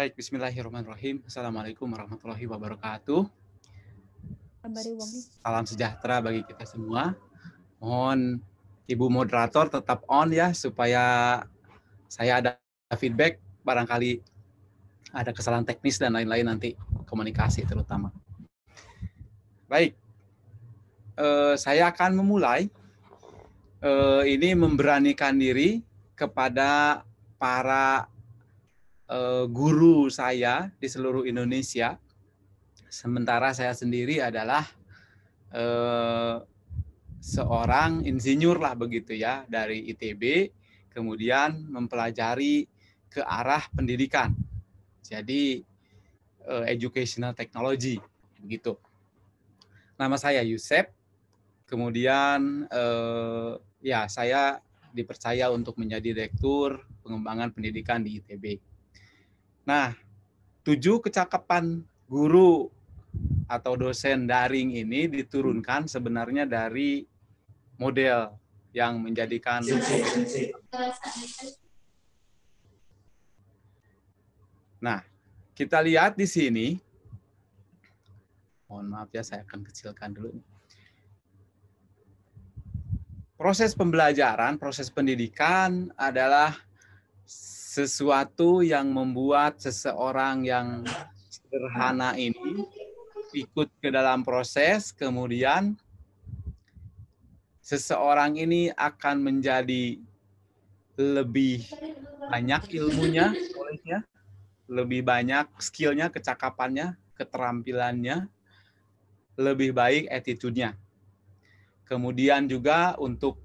Baik, bismillahirrahmanirrahim. Assalamualaikum warahmatullahi wabarakatuh. Salam sejahtera bagi kita semua. Mohon Ibu moderator tetap on ya, supaya saya ada feedback, barangkali ada kesalahan teknis dan lain-lain nanti, komunikasi terutama. Baik, saya akan memulai. Ini memberanikan diri kepada para guru saya di seluruh Indonesia. Sementara saya sendiri adalah seorang insinyur lah begitu ya, dari ITB, kemudian mempelajari ke arah pendidikan. Jadi educational technology begitu. Nama saya Yusef. Kemudian ya saya dipercaya untuk menjadi direktur pengembangan pendidikan di ITB. Nah, 7 kecakapan guru atau dosen daring ini diturunkan sebenarnya dari model yang menjadikan Nah, kita lihat di sini. Mohon maaf ya, saya akan kecilkan dulu. Proses pembelajaran, proses pendidikan adalah sesuatu yang membuat seseorang yang sederhana ini ikut ke dalam proses, kemudian seseorang ini akan menjadi lebih banyak ilmunya, lebih banyak skillnya, kecakapannya, keterampilannya, lebih baik attitude-nya. Kemudian juga untuk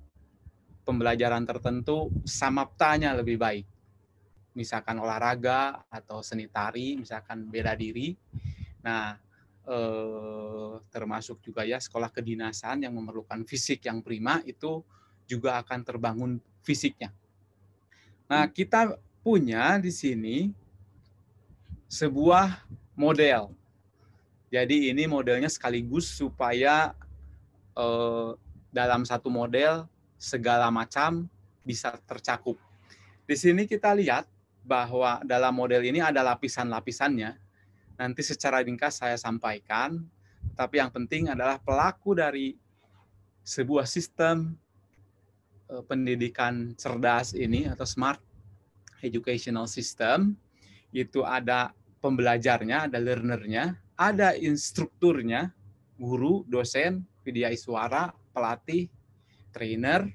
pembelajaran tertentu, samaptanya lebih baik. Misalkan olahraga atau seni tari, misalkan bela diri. Nah, termasuk juga ya sekolah kedinasan yang memerlukan fisik yang prima, itu juga akan terbangun fisiknya. Nah, kita punya di sini sebuah model. Jadi ini modelnya sekaligus supaya dalam satu model segala macam bisa tercakup. Di sini kita lihat bahwa dalam model ini ada lapisan-lapisannya. Nanti secara ringkas saya sampaikan, tapi yang penting adalah pelaku dari sebuah sistem pendidikan cerdas ini atau smart educational system, itu ada pembelajarnya, ada learnernya, ada instrukturnya, guru, dosen, widyaswara, pelatih, trainer,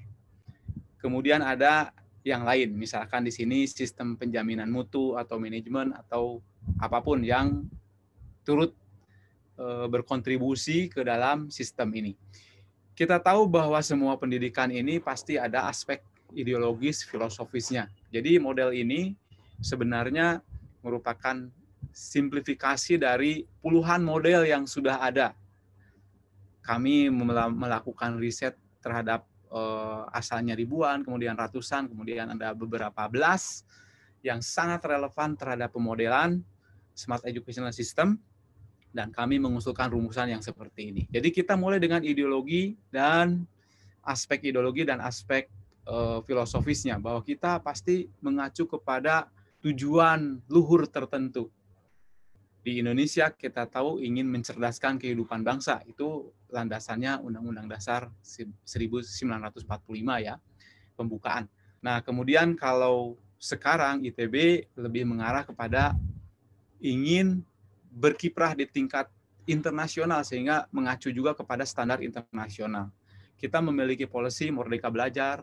kemudian ada yang lain, misalkan di sini sistem penjaminan mutu atau manajemen atau apapun yang turut berkontribusi ke dalam sistem ini. Kita tahu bahwa semua pendidikan ini pasti ada aspek ideologis, filosofisnya. Jadi model ini sebenarnya merupakan simplifikasi dari puluhan model yang sudah ada. Kami melakukan riset terhadap asalnya ribuan, kemudian ratusan, kemudian ada beberapa belas yang sangat relevan terhadap pemodelan Smart Educational System, dan kami mengusulkan rumusan yang seperti ini. Jadi kita mulai dengan ideologi dan aspek filosofisnya, bahwa kita pasti mengacu kepada tujuan luhur tertentu. Di Indonesia kita tahu ingin mencerdaskan kehidupan bangsa, itu landasannya Undang-Undang Dasar 1945 ya, pembukaan. Nah, kemudian kalau sekarang ITB lebih mengarah kepada ingin berkiprah di tingkat internasional sehingga mengacu juga kepada standar internasional. Kita memiliki policy Merdeka Belajar,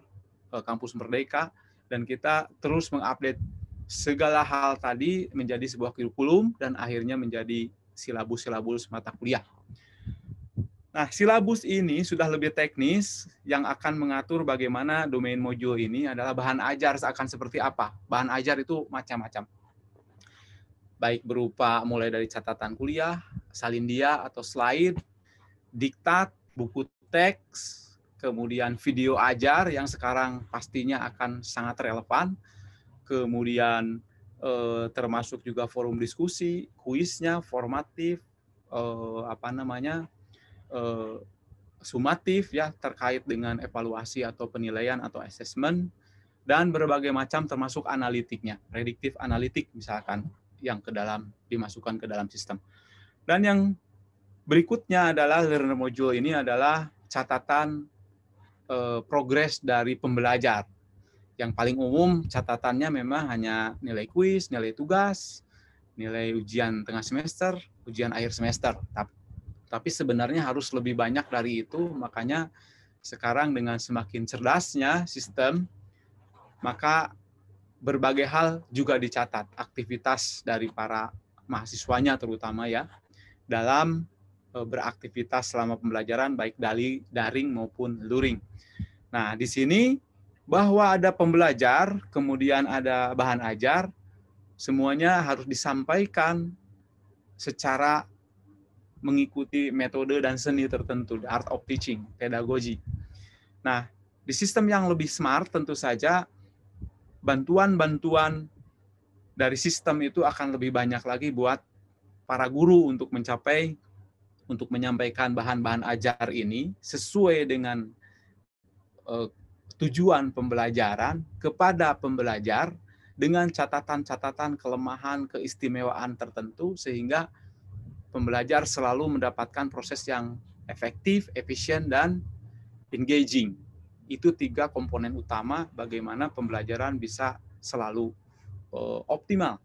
Kampus Merdeka, dan kita terus mengupdate segala hal tadi menjadi sebuah kurikulum dan akhirnya menjadi silabus mata kuliah. Nah, silabus ini sudah lebih teknis yang akan mengatur bagaimana domain modul ini adalah bahan ajar akan seperti apa. Bahan ajar itu macam-macam. Baik berupa mulai dari catatan kuliah, salindia atau slide, diktat, buku teks, kemudian video ajar yang sekarang pastinya akan sangat relevan, kemudian termasuk juga forum diskusi, kuisnya, formatif, sumatif ya terkait dengan evaluasi atau penilaian atau assessment, dan berbagai macam termasuk analitiknya, prediktif analitik misalkan. yang dimasukkan ke dalam sistem. Dan yang berikutnya adalah learner module ini adalah catatan progres dari pembelajar. Yang paling umum catatannya memang hanya nilai kuis, nilai tugas, nilai ujian tengah semester, ujian akhir semester. Tapi sebenarnya harus lebih banyak dari itu, makanya sekarang dengan semakin cerdasnya sistem, maka berbagai hal juga dicatat, aktivitas dari para mahasiswanya terutama ya, dalam beraktivitas selama pembelajaran baik daring maupun luring. Nah, di sini bahwa ada pembelajar, kemudian ada bahan ajar, semuanya harus disampaikan secara mengikuti metode dan seni tertentu, the art of teaching, pedagogi. Nah, di sistem yang lebih smart tentu saja bantuan-bantuan dari sistem itu akan lebih banyak lagi buat para guru untuk menyampaikan bahan-bahan ajar ini sesuai dengan tujuan pembelajaran kepada pembelajar dengan catatan-catatan kelemahan, keistimewaan tertentu sehingga pembelajar selalu mendapatkan proses yang efektif, efisien, dan engaging. Itu 3 komponen utama bagaimana pembelajaran bisa selalu optimal.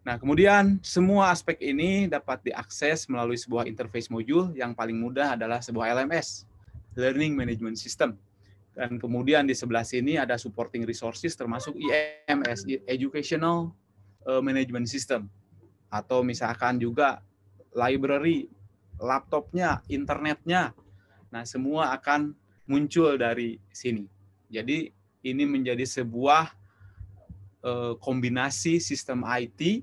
Nah, kemudian semua aspek ini dapat diakses melalui sebuah interface module. Yang paling mudah adalah sebuah LMS, Learning Management System. Dan kemudian di sebelah sini ada supporting resources termasuk IMS, Educational Management System. Atau misalkan juga library, laptopnya, internetnya. Nah, semua akan muncul dari sini. Jadi ini menjadi sebuah kombinasi sistem IT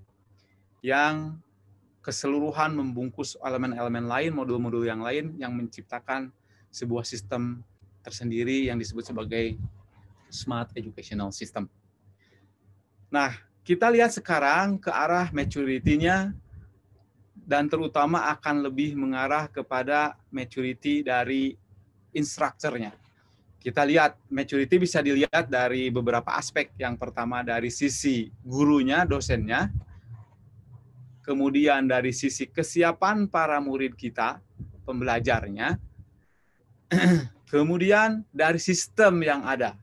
yang keseluruhan membungkus elemen-elemen lain, modul-modul yang lain yang menciptakan sebuah sistem tersendiri yang disebut sebagai Smart Educational System. Nah, kita lihat sekarang ke arah maturity-nya dan terutama akan lebih mengarah kepada maturity dari instrukturnya. Kita lihat maturity bisa dilihat dari beberapa aspek. Yang pertama dari sisi gurunya, dosennya, kemudian dari sisi kesiapan para murid kita, pembelajarnya, kemudian dari sistem yang ada.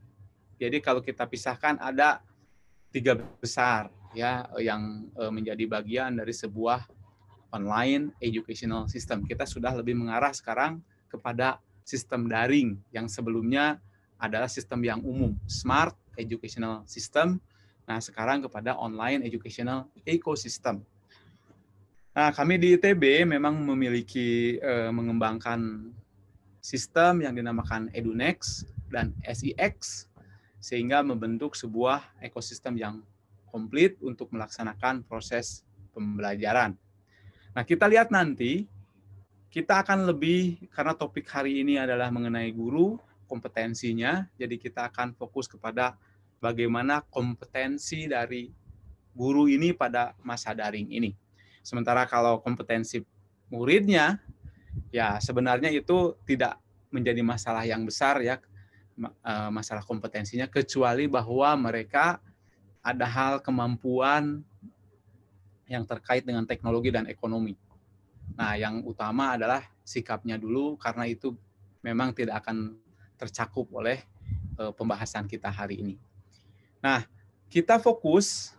Jadi kalau kita pisahkan ada 3 besar ya yang menjadi bagian dari sebuah online educational system. Kita sudah lebih mengarah sekarang kepada sistem daring yang sebelumnya adalah sistem yang umum, Smart Educational System. Nah, sekarang kepada online educational ecosystem. Nah, kami di ITB memang memiliki mengembangkan sistem yang dinamakan EduNext dan SIX sehingga membentuk sebuah ekosistem yang komplit untuk melaksanakan proses pembelajaran. Nah, kita lihat nanti, kita akan lebih, karena topik hari ini adalah mengenai guru, kompetensinya, jadi kita akan fokus kepada bagaimana kompetensi dari guru ini pada masa daring ini. Sementara kalau kompetensi muridnya, ya sebenarnya itu tidak menjadi masalah yang besar ya, masalah kompetensinya, kecuali bahwa mereka ada hal kemampuan yang terkait dengan teknologi dan ekonomi. Nah, yang utama adalah sikapnya dulu, karena itu memang tidak akan tercakup oleh pembahasan kita hari ini. Nah, kita fokus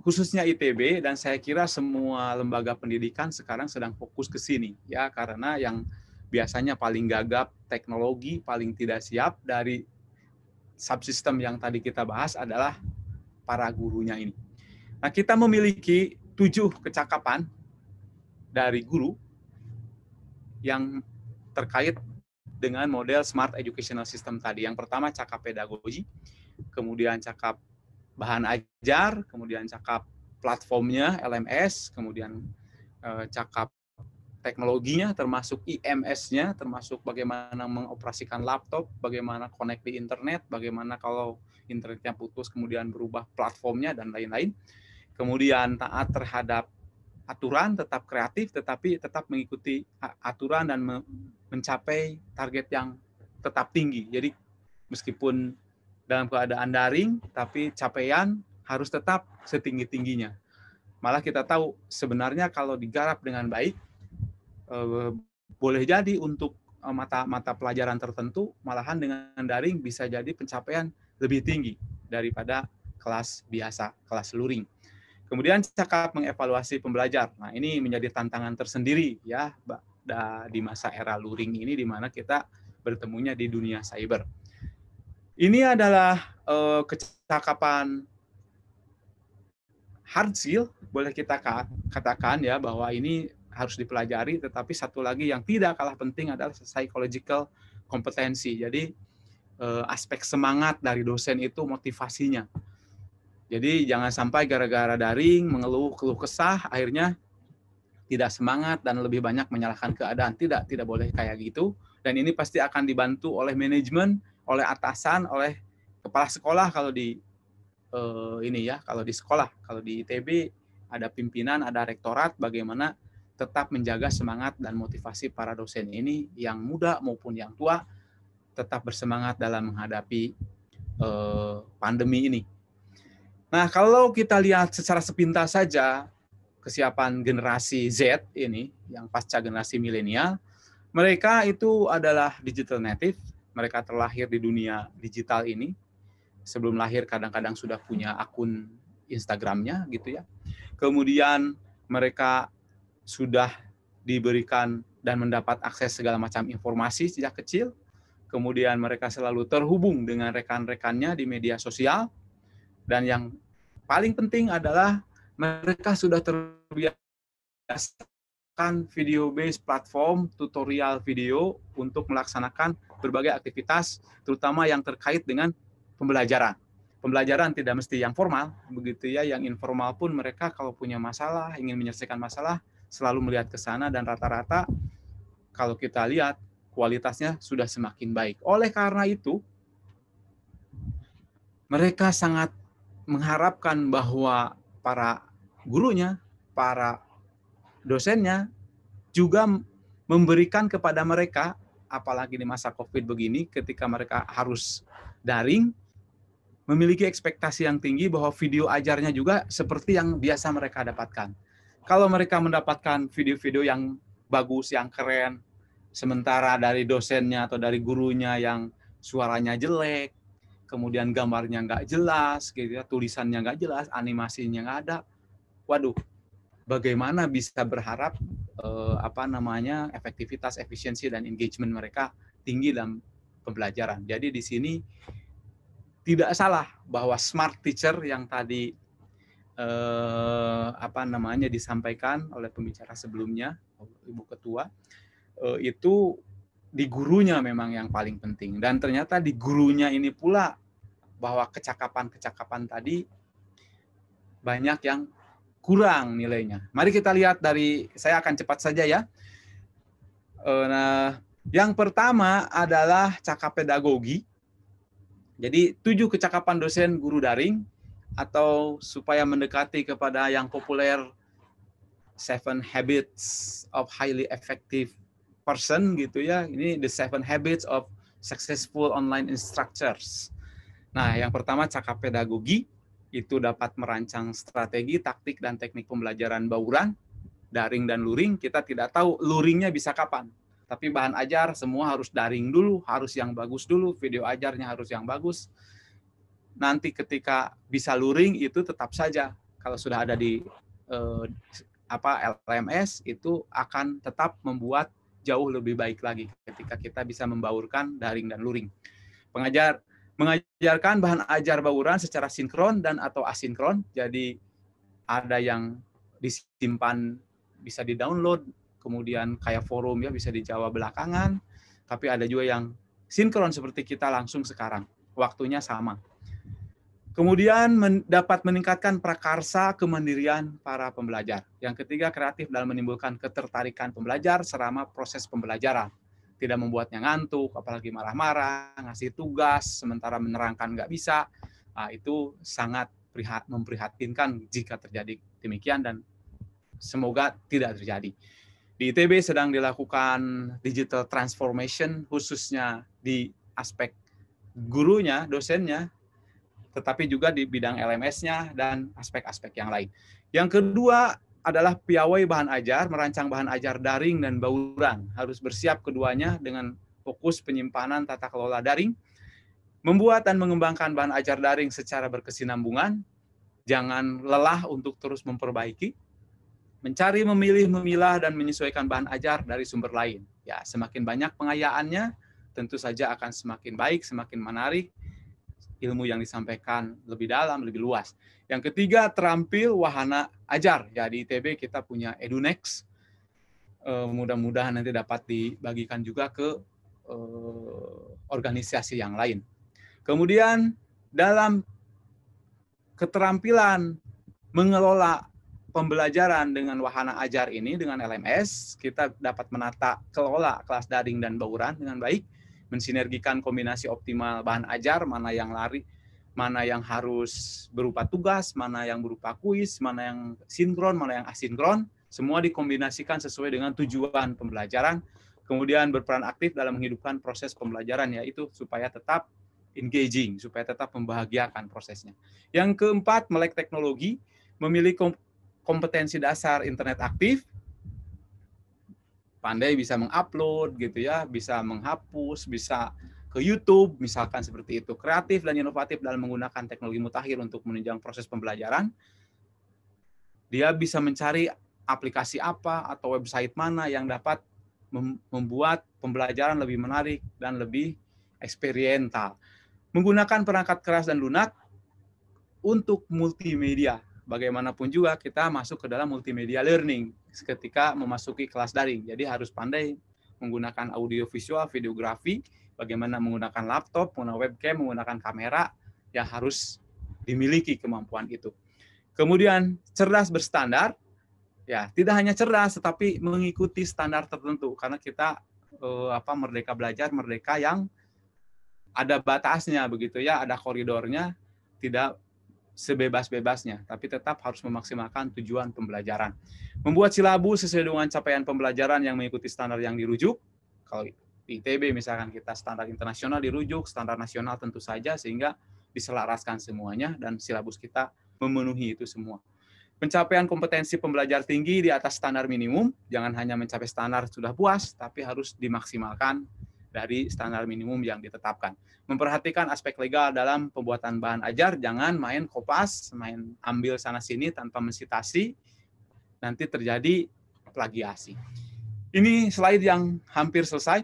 khususnya ITB dan saya kira semua lembaga pendidikan sekarang sedang fokus ke sini ya, karena yang biasanya paling gagap teknologi, paling tidak siap dari subsistem yang tadi kita bahas adalah para gurunya ini. Nah, kita memiliki 7 kecakapan dari guru yang terkait dengan model Smart Educational System tadi. Yang pertama cakap pedagogi, kemudian cakap bahan ajar, kemudian cakap platformnya LMS, kemudian cakap teknologinya termasuk IMS-nya, termasuk bagaimana mengoperasikan laptop, bagaimana connect di internet, bagaimana kalau internetnya putus kemudian berubah platformnya dan lain-lain. Kemudian taat terhadap aturan, tetap kreatif tetapi tetap mengikuti aturan dan mencapai target yang tetap tinggi. Jadi meskipun dalam keadaan daring, tapi capaian harus tetap setinggi-tingginya. Malah kita tahu sebenarnya kalau digarap dengan baik, boleh jadi untuk mata pelajaran tertentu, malahan dengan daring bisa jadi pencapaian lebih tinggi daripada kelas biasa, kelas luring. Kemudian cakap mengevaluasi pembelajar. Nah, ini menjadi tantangan tersendiri ya di masa era luring ini, di mana kita bertemunya di dunia cyber. Ini adalah kecakapan hard skill, boleh kita katakan ya bahwa ini harus dipelajari, tetapi satu lagi yang tidak kalah penting adalah psychological kompetensi. Jadi aspek semangat dari dosen itu motivasinya. Jadi jangan sampai gara-gara daring mengeluh keluh kesah akhirnya tidak semangat dan lebih banyak menyalahkan keadaan. Tidak boleh kayak gitu. Dan ini pasti akan dibantu oleh manajemen, oleh atasan, oleh kepala sekolah kalau di kalau di sekolah, kalau di ITB ada pimpinan, ada rektorat, bagaimana tetap menjaga semangat dan motivasi para dosen ini yang muda maupun yang tua tetap bersemangat dalam menghadapi pandemi ini. Nah, kalau kita lihat secara sepintas saja kesiapan generasi Z ini yang pasca generasi milenial, mereka itu adalah digital native, mereka terlahir di dunia digital ini. Sebelum lahir kadang-kadang sudah punya akun Instagramnya gitu ya. Kemudian mereka sudah diberikan dan mendapat akses segala macam informasi sejak kecil. Kemudian mereka selalu terhubung dengan rekan-rekannya di media sosial. Dan yang paling penting adalah mereka sudah terbiasa video-based platform tutorial video untuk melaksanakan berbagai aktivitas, terutama yang terkait dengan pembelajaran. Pembelajaran tidak mesti yang formal, begitu ya, yang informal pun mereka kalau punya masalah, ingin menyelesaikan masalah, selalu melihat ke sana dan rata-rata kalau kita lihat kualitasnya sudah semakin baik. Oleh karena itu, mereka sangat mengharapkan bahwa para gurunya, para dosennya juga memberikan kepada mereka, apalagi di masa COVID begini, ketika mereka harus daring, memiliki ekspektasi yang tinggi bahwa video ajarnya juga seperti yang biasa mereka dapatkan. Kalau mereka mendapatkan video-video yang bagus, yang keren, sementara dari dosennya atau dari gurunya yang suaranya jelek, kemudian gambarnya nggak jelas, gitu ya, tulisannya nggak jelas, animasinya nggak ada, waduh, bagaimana bisa berharap efektivitas, efisiensi dan engagement mereka tinggi dalam pembelajaran. Jadi di sini tidak salah bahwa smart teacher yang tadi disampaikan oleh pembicara sebelumnya, Ibu Ketua, itu di gurunya memang yang paling penting. Dan ternyata di gurunya ini pula bahwa kecakapan tadi banyak yang kurang nilainya. Mari kita lihat saya akan cepat saja ya. Nah, yang pertama adalah cakap pedagogi. Jadi 7 kecakapan dosen guru daring, atau supaya mendekati kepada yang populer 7 Habits of Highly Effective Person gitu ya. Ini the 7 Habits of Successful Online Instructors. Nah, yang pertama cakap pedagogi, itu dapat merancang strategi, taktik, dan teknik pembelajaran bauran, daring dan luring. Kita tidak tahu luringnya bisa kapan. Tapi bahan ajar semua harus daring dulu, harus yang bagus dulu, video ajarnya harus yang bagus. Nanti ketika bisa luring itu tetap saja kalau sudah ada di LMS itu akan tetap membuat jauh lebih baik lagi ketika kita bisa membaurkan daring dan luring. Mengajarkan bahan ajar bauran secara sinkron dan atau asinkron. Jadi ada yang disimpan bisa di-download, kemudian kayak forum ya bisa dijawab belakangan, tapi ada juga yang sinkron seperti kita langsung sekarang, waktunya sama. Kemudian dapat meningkatkan prakarsa kemandirian para pembelajar. Yang ketiga, kreatif dalam menimbulkan ketertarikan pembelajar selama proses pembelajaran. Tidak membuatnya ngantuk, apalagi marah-marah, ngasih tugas, sementara menerangkan nggak bisa. Nah, itu sangat memprihatinkan jika terjadi demikian dan semoga tidak terjadi. Di ITB sedang dilakukan digital transformation khususnya di aspek gurunya, dosennya, tetapi juga di bidang LMS-nya dan aspek-aspek yang lain. Yang kedua adalah piawai bahan ajar, merancang bahan ajar daring dan bauran. Harus bersiap keduanya dengan fokus penyimpanan tata kelola daring, membuat dan mengembangkan bahan ajar daring secara berkesinambungan, jangan lelah untuk terus memperbaiki, mencari, memilih, memilah, dan menyesuaikan bahan ajar dari sumber lain. Ya, semakin banyak pengayaannya, tentu saja akan semakin baik, semakin menarik, ilmu yang disampaikan lebih dalam, lebih luas. Yang ketiga, terampil wahana ajar. Ya, di ITB kita punya EduNext. Mudah-mudahan nanti dapat dibagikan juga ke organisasi yang lain. Kemudian, dalam keterampilan mengelola pembelajaran dengan wahana ajar ini, dengan LMS, kita dapat menata kelola kelas daring dan bauran dengan baik, mensinergikan kombinasi optimal bahan ajar, mana yang lari, mana yang harus berupa tugas, mana yang berupa kuis, mana yang sinkron, mana yang asinkron, semua dikombinasikan sesuai dengan tujuan pembelajaran, kemudian berperan aktif dalam menghidupkan proses pembelajaran, yaitu supaya tetap engaging, supaya tetap membahagiakan prosesnya. Yang keempat, melek teknologi, memiliki kompetensi dasar internet aktif, pandai bisa mengupload gitu ya, bisa menghapus, bisa ke YouTube misalkan seperti itu. Kreatif dan inovatif dalam menggunakan teknologi mutakhir untuk menunjang proses pembelajaran. Dia bisa mencari aplikasi apa atau website mana yang dapat membuat pembelajaran lebih menarik dan lebih eksperiental. Menggunakan perangkat keras dan lunak untuk multimedia. Bagaimanapun juga kita masuk ke dalam multimedia learning ketika memasuki kelas daring. Jadi harus pandai menggunakan audio visual, videografi, bagaimana menggunakan laptop, menggunakan webcam, menggunakan kamera, ya harus dimiliki kemampuan itu. Kemudian cerdas berstandar, ya tidak hanya cerdas tetapi mengikuti standar tertentu, karena kita merdeka belajar, merdeka yang ada batasnya begitu ya, ada koridornya, tidak sebebas-bebasnya, tapi tetap harus memaksimalkan tujuan pembelajaran. Membuat silabus sesuai dengan capaian pembelajaran yang mengikuti standar yang dirujuk. Kalau di ITB misalkan kita standar internasional dirujuk, standar nasional tentu saja, sehingga diselaraskan semuanya dan silabus kita memenuhi itu semua. Pencapaian kompetensi pembelajar tinggi di atas standar minimum, jangan hanya mencapai standar sudah puas, tapi harus dimaksimalkan dari standar minimum yang ditetapkan. Memperhatikan aspek legal dalam pembuatan bahan ajar, jangan main kopas, main ambil sana-sini tanpa mensitasi, nanti terjadi plagiasi. Ini slide yang hampir selesai.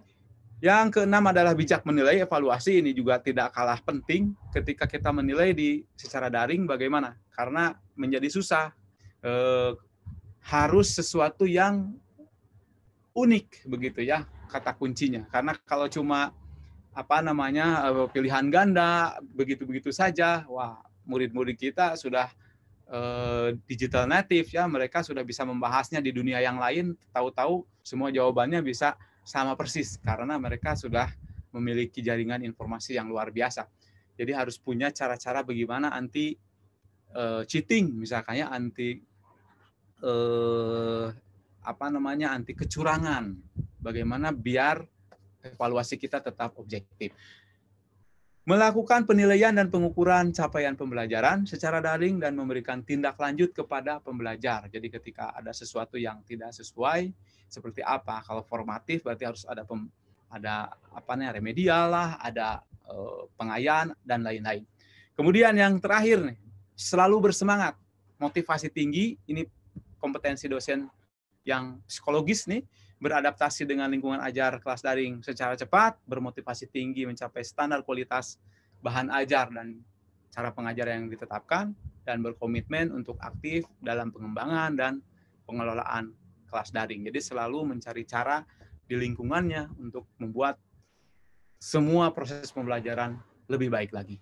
Yang keenam adalah bijak menilai, evaluasi. Ini juga tidak kalah penting ketika kita menilai secara daring bagaimana. Karena menjadi susah, harus sesuatu yang unik begitu ya, kata kuncinya. Karena kalau cuma pilihan ganda begitu-begitu saja, wah, murid-murid kita sudah digital native ya, mereka sudah bisa membahasnya di dunia yang lain, tahu-tahu semua jawabannya bisa sama persis karena mereka sudah memiliki jaringan informasi yang luar biasa. Jadi harus punya cara-cara bagaimana anti cheating, misalkan ya, anti anti kecurangan. Bagaimana biar evaluasi kita tetap objektif. Melakukan penilaian dan pengukuran capaian pembelajaran secara daring dan memberikan tindak lanjut kepada pembelajar. Jadi ketika ada sesuatu yang tidak sesuai, seperti apa? Kalau formatif berarti harus ada remedial lah, ada pengayaan dan lain-lain. Kemudian yang terakhir nih, selalu bersemangat, motivasi tinggi. Ini kompetensi dosen yang psikologis nih, beradaptasi dengan lingkungan ajar kelas daring secara cepat, bermotivasi tinggi mencapai standar kualitas bahan ajar dan cara pengajar yang ditetapkan, dan berkomitmen untuk aktif dalam pengembangan dan pengelolaan kelas daring. Jadi selalu mencari cara di lingkungannya untuk membuat semua proses pembelajaran lebih baik lagi.